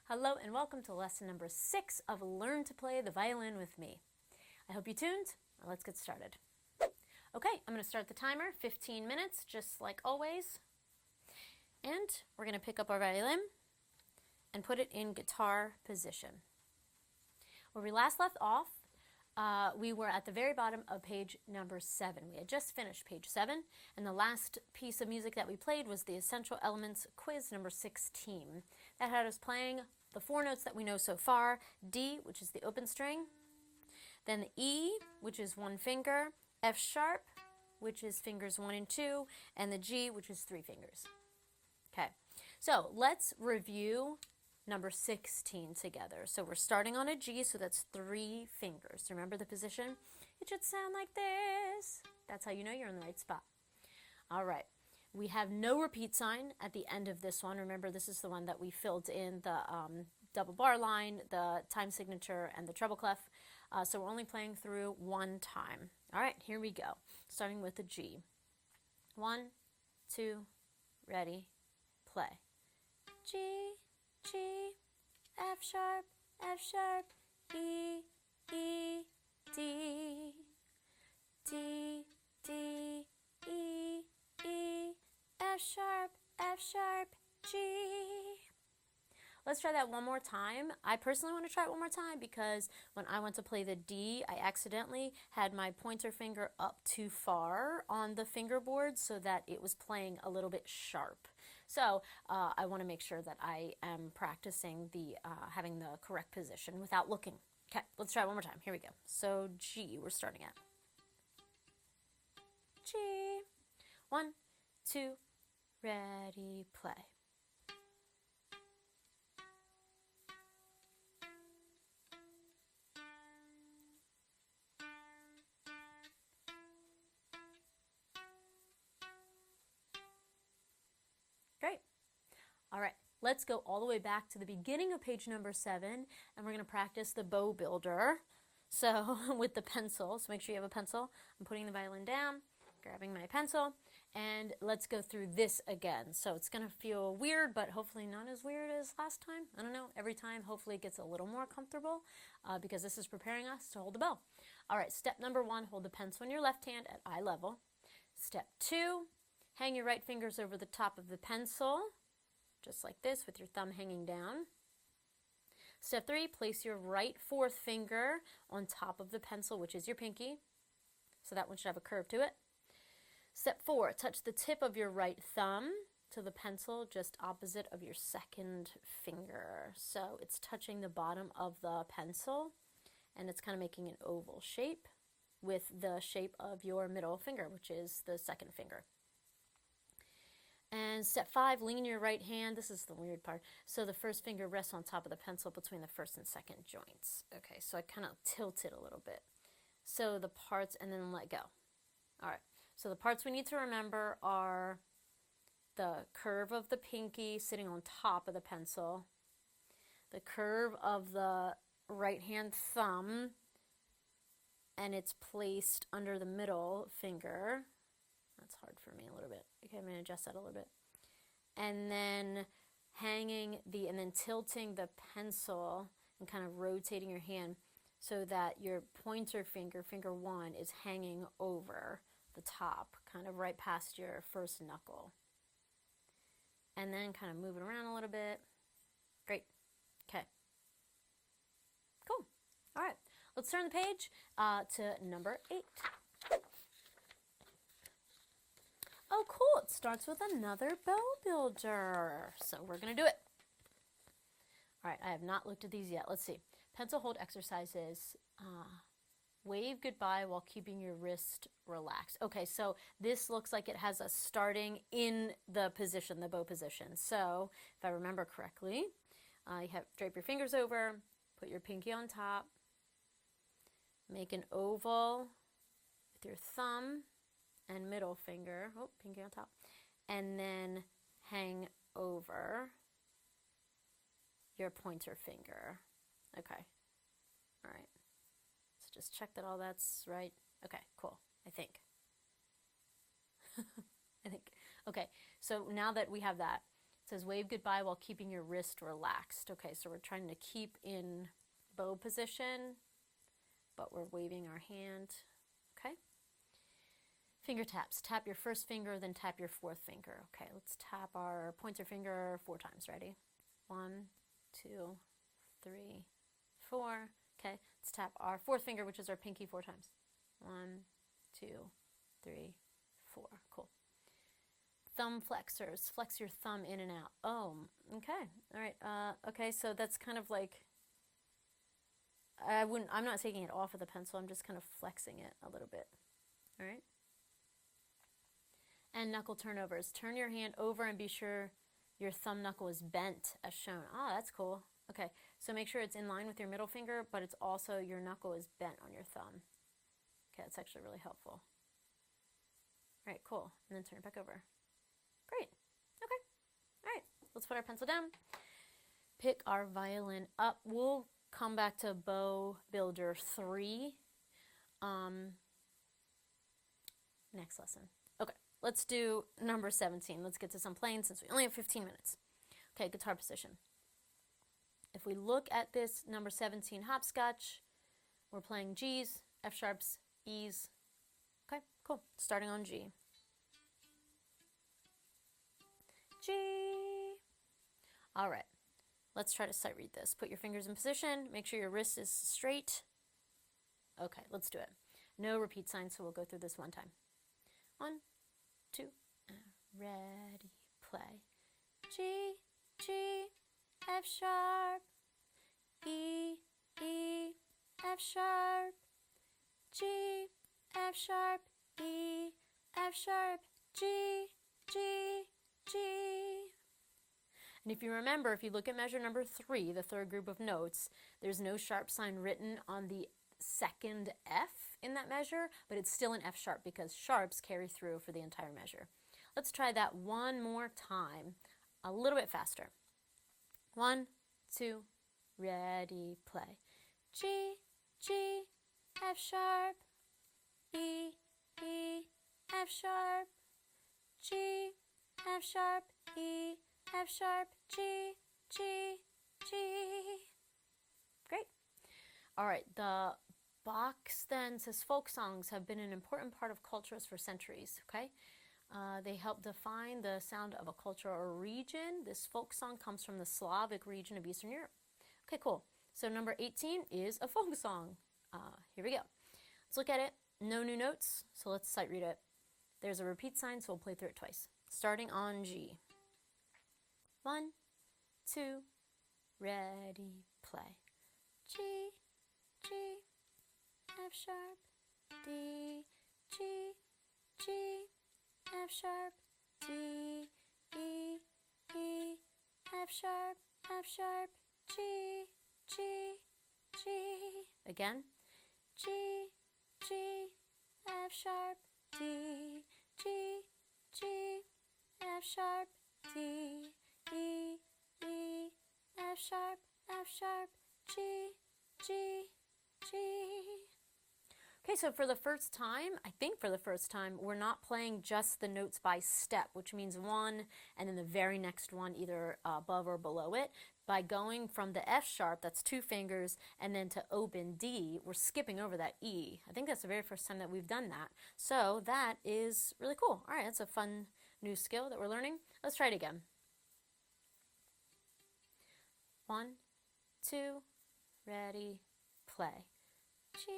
Hello and welcome to lesson number 6 of Learn to Play the Violin with me. I hope you tuned. Let's get started. Okay, I'm going to start the timer, 15 minutes, just like always. And we're going to pick up our violin and put it in guitar position. Where we last left off, we were at the very bottom of page number 7. We had just finished page 7, and the last piece of music that we played was the Essential Elements quiz number 16. That had us playing the 4 notes that we know so far: D, which is the open string, then the E, which is 1 finger, F sharp, which is fingers 1 and 2, and the G, which is 3 fingers. Okay, so let's review number 16 together. So we're starting on a G, so that's 3 fingers. Remember the position? It should sound like this. That's how you know you're in the right spot. All right. We have no repeat sign at the end of this one. Remember, this is the one that we filled in the double bar line, the time signature, and the treble clef. So we're only playing through 1 time. All right, here we go. Starting with the G. 1, 2, ready, play. G, G, F sharp, E, E, D, D, D, E, E, F sharp, G. Let's try that one more time. I personally want to try it one more time because when I went to play the D, I accidentally had my pointer finger up too far on the fingerboard so that it was playing a little bit sharp. So I want to make sure that I am practicing the having the correct position without looking. Okay, let's try it one more time. Here we go. So G, we're starting at. G. 1, 2, ready, play. Great. All right, let's go all the way back to the beginning of page number 7, and we're going to practice the bow builder. So with the pencil, so make sure you have a pencil. I'm putting the violin down, grabbing my pencil, and let's go through this again. So it's going to feel weird, but hopefully not as weird as last time. I don't know, every time hopefully it gets a little more comfortable because this is preparing us to hold the bow. All right, step number 1, hold the pencil in your left hand at eye level. Step 2, hang your right fingers over the top of the pencil, just like this, with your thumb hanging down. Step 3, place your right 4th finger on top of the pencil, which is your pinky. So that one should have a curve to it. Step 4, touch the tip of your right thumb to the pencil just opposite of your 2nd finger. So it's touching the bottom of the pencil, and it's kind of making an oval shape with the shape of your middle finger, which is the 2nd finger. And step 5, lean your right hand. This is the weird part. So the 1st finger rests on top of the pencil between the 1st and 2nd joints. Okay, so I kind of tilt it a little bit. So the parts, and then let go. All right, so the parts we need to remember are the curve of the pinky sitting on top of the pencil, the curve of the right hand thumb, and it's placed under the middle finger. That's hard for me a little bit. Okay, I'm going to adjust that a little bit. And then and then tilting the pencil and kind of rotating your hand so that your pointer finger, finger 1, is hanging over the top, kind of right past your 1st knuckle. And then kind of move it around a little bit. Great. Okay. Cool. All right. Let's turn the page to number 8. Oh, cool. It starts with another bow builder. So we're going to do it. All right. I have not looked at these yet. Let's see. Pencil hold exercises. Wave goodbye while keeping your wrist relaxed. Okay, so this looks like it has us starting in the position, the bow position. So if I remember correctly, you drape your fingers over, put your pinky on top, make an oval with your thumb and middle finger, pinky on top, and then hang over your pointer finger. Okay, all right. So just check that all that's right. Okay, cool, I think. Okay, so now that we have that, It says wave goodbye while keeping your wrist relaxed. Okay, so we're trying to keep in bow position, but we're waving our hand. Okay. Finger taps. Tap your first finger, then tap your fourth finger. Okay, let's tap our pointer finger 4 times. Ready? 1, 2, 3, 4. Okay, let's tap our fourth finger, which is our pinky, 4 times. 1, 2, 3, 4. Cool. Thumb flexors. Flex your thumb in and out. Oh, okay. All right. Okay, so that's kind of like, I'm not taking it off of the pencil. I'm just kind of flexing it a little bit. All right. And knuckle turnovers. Turn your hand over and be sure your thumb knuckle is bent as shown. Oh, that's cool. Okay, so make sure it's in line with your middle finger, but it's also your knuckle is bent on your thumb. Okay, that's actually really helpful. All right, cool. And then turn it back over. Great. Okay. All right, let's put our pencil down. Pick our violin up. We'll come back to Bow Builder 3 next lesson. Okay, let's do number 17. Let's get to some playing since we only have 15 minutes. Okay, guitar position. If we look at this number 17 hopscotch, we're playing G's, F sharps, E's. Okay, cool. Starting on G. G. All right, let's try to sight read this. Put your fingers in position. Make sure your wrist is straight. Okay, let's do it. No repeat signs, so we'll go through this one time. 1, 2, ready, play. G, G, F sharp, E, E, F sharp, G, F sharp, E, F sharp, G, G, G. And if you remember, if you look at measure number 3, the third group of notes, there's no sharp sign written on the second F in that measure, but it's still an F sharp because sharps carry through for the entire measure. Let's try that one more time, a little bit faster. 1, 2, ready, play. G, G, F sharp, E, E, F sharp, G, F sharp, E, F sharp, G, G, G. Great. All right, the box then says folk songs have been an important part of cultures for centuries, okay? They help define the sound of a culture or region. This folk song comes from the Slavic region of Eastern Europe. Okay, cool. So number 18 is a folk song. Here we go. Let's look at it. No new notes, so let's sight read it. There's a repeat sign, so we'll play through it twice. Starting on G. 1, 2, ready, play. G, G, F sharp, D, G, G, F sharp, D, E, E, F sharp, G, G, G. Again. G, G, F sharp, D, G, G, F sharp, D, E, E, F sharp, G, G, G. Okay, so for the first time, I think for the first time, we're not playing just the notes by step, which means one and then the very next one either above or below it. By going from the F sharp, that's 2 fingers, and then to open D, we're skipping over that E. I think that's the very first time that we've done that. So that is really cool. All right, that's a fun new skill that we're learning. Let's try it again. 1, 2, ready, play. G,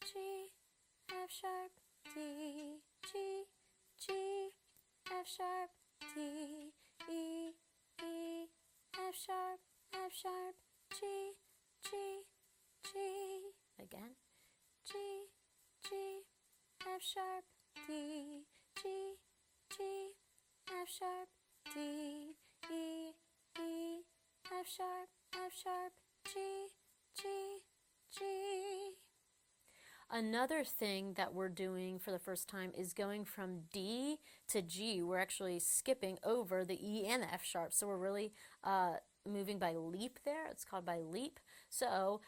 G, F sharp, D, G, G, F sharp, D, E, E, F sharp, G, G, G. Again. G, G, F sharp, D, G, G, F sharp, D, E, E, F sharp, G, G, G. Another thing that we're doing for the first time is going from D to G. We're actually skipping over the E and the F sharp, so we're really moving by leap there. It's called by leap. So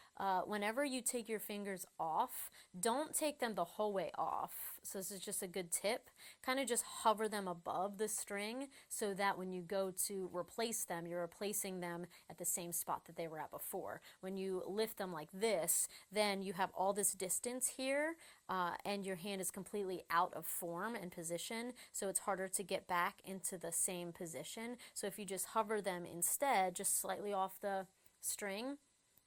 whenever you take your fingers off, don't take them the whole way off. So this is just a good tip. Kind of just hover them above the string so that when you go to replace them, you're replacing them at the same spot that they were at before. When you lift them like this, then you have all this distance here and your hand is completely out of form and position, so it's harder to get back into the same position. So if you just hover them instead, just slightly off the string,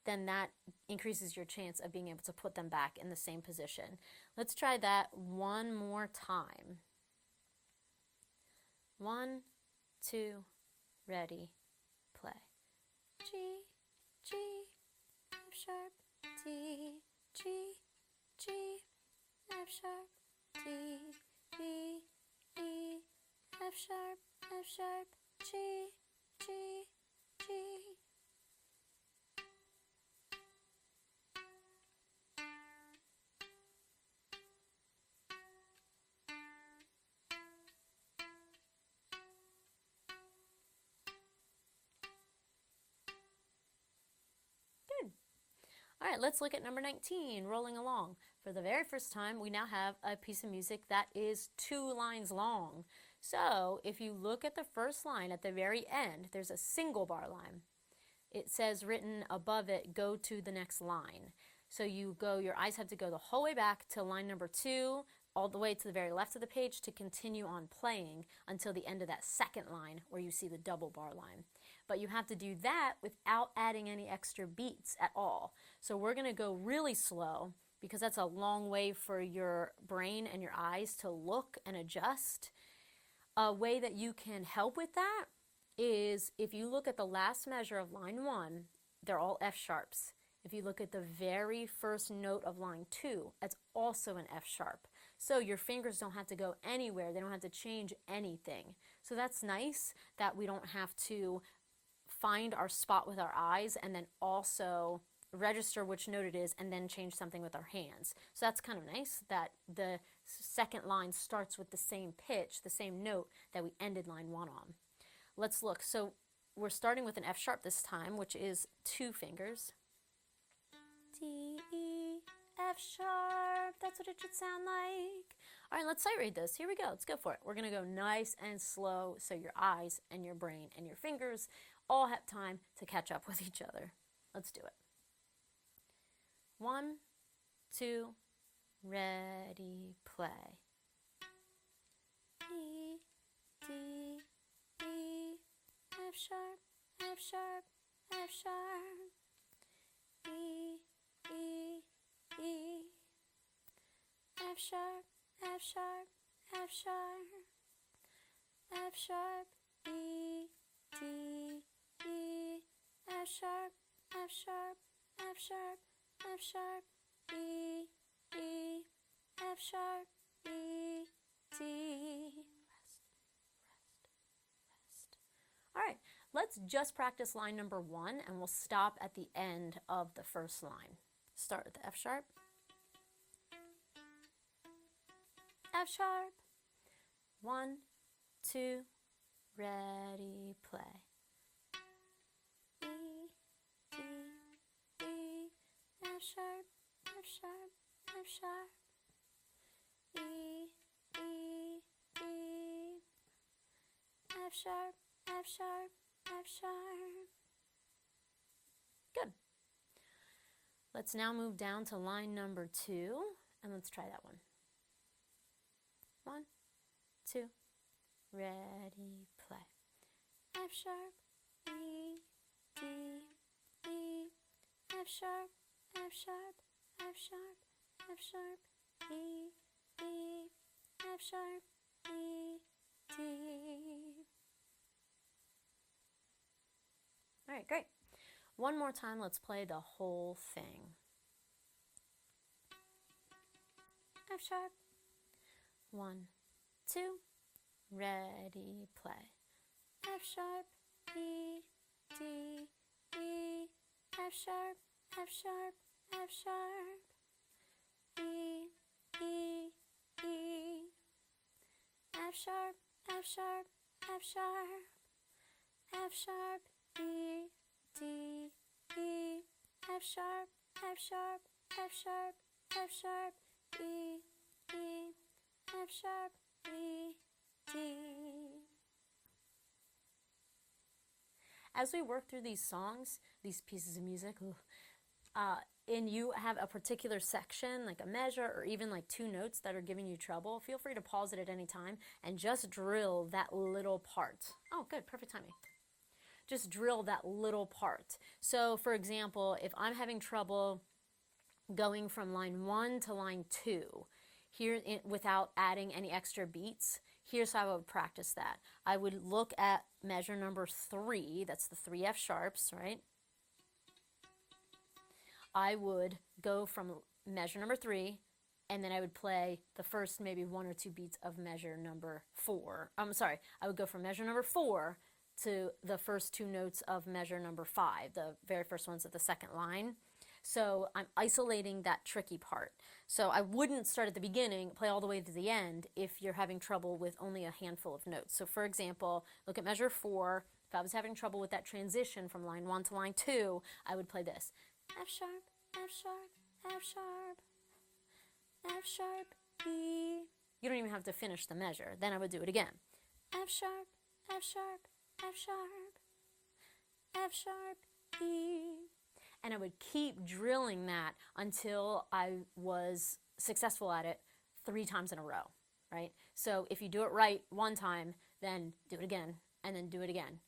then that increases your chance of being able to put them back in the same position. Let's try that one more time. 1, 2, ready, play. G, G, F sharp, D, G, G, F sharp, D, E, E, F sharp, G, G, G. All right, let's look at number 19, rolling along. For the very first time, we now have a piece of music that is 2 lines long. So if you look at the first line at the very end, there's a single bar line. It says written above it, go to the next line. So your eyes have to go the whole way back to line number 2, all the way to the very left of the page to continue on playing until the end of that second line where you see the double bar line. But you have to do that without adding any extra beats at all. So we're going to go really slow because that's a long way for your brain and your eyes to look and adjust. A way that you can help with that is if you look at the last measure of line 1, they're all F sharps. If you look at the very first note of line 2, that's also an F sharp. So your fingers don't have to go anywhere. They don't have to change anything. So that's nice that we don't have to find our spot with our eyes and then also register which note it is and then change something with our hands. So that's kind of nice that the second line starts with the same pitch, the same note that we ended line 1 on. Let's look. So we're starting with an F sharp this time, which is 2 fingers. D, E, F sharp. That's what it should sound like. All right, let's sight read this. Here we go. Let's go for it. We're going to go nice and slow so your eyes and your brain and your fingers all have time to catch up with each other. Let's do it. 1, 2, ready, play. E, D, E, F sharp, F sharp, F sharp. E, E, E, F sharp, F sharp, F sharp, F sharp, E, D, E, F sharp, F sharp, F sharp, F sharp, E, E, F sharp, E, D. Rest. All right, let's just practice line number 1 and we'll stop at the end of the first line. Start with the F sharp. F sharp. 1, 2, ready, play. E, D, E, F sharp, F sharp, F sharp. E, E, E, F sharp, F sharp, F sharp. Good. Let's now move down to line number 2 and let's try that one. 1, 2, ready, play. F sharp, E, D, E, F sharp, F sharp, F sharp, F sharp, E, E, F sharp, E, D. All right, great. One more time, let's play the whole thing. F sharp. 1, 2, ready, play. F sharp, E, D, E, F sharp, F sharp, F sharp. E, E, E, F sharp, F sharp, F sharp, F sharp, E, D, E, F sharp, F sharp, F sharp, F sharp, E, E, F sharp, E, D. As we work through these songs, these pieces of music, and you have a particular section, like a measure or even like two notes that are giving you trouble, feel free to pause it at any time and just drill that little part. Oh, good, perfect timing. Just drill that little part. So for example, if I'm having trouble going from line 1 to line 2 without adding any extra beats, here's how I would practice that. I would look at measure number 3, that's the 3 F sharps, right? I would go from measure number 3, and then I would play the first maybe 1 or 2 beats of measure number 4. I would go from measure number 4 to the first 2 notes of measure number 5, the very first ones of the second line. So I'm isolating that tricky part. So I wouldn't start at the beginning, play all the way to the end if you're having trouble with only a handful of notes. So for example, look at measure 4. If I was having trouble with that transition from line 1 to line 2, I would play this. F sharp, F sharp, F sharp, F sharp, E. You don't even have to finish the measure. Then I would do it again. F sharp, F sharp, F sharp, F sharp, E. And I would keep drilling that until I was successful at it 3 times in a row, right? So if you do it right one time, then do it again, and then do it again.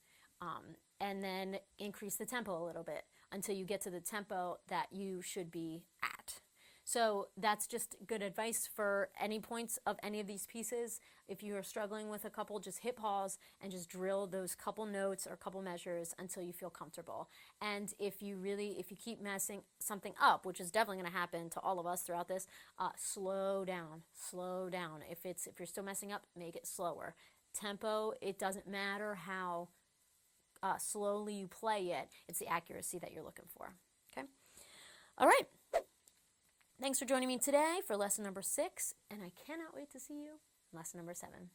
And then increase the tempo a little bit until you get to the tempo that you should be at. So that's just good advice for any points of any of these pieces. If you are struggling with a couple, just hit pause and just drill those couple notes or couple measures until you feel comfortable. And if you keep messing something up, which is definitely going to happen to all of us throughout this, slow down. If you're still messing up, make it slower. Tempo, it doesn't matter how slowly you play it, it's the accuracy that you're looking for. Okay? All right. Thanks for joining me today for lesson number 6, and I cannot wait to see you in lesson number 7.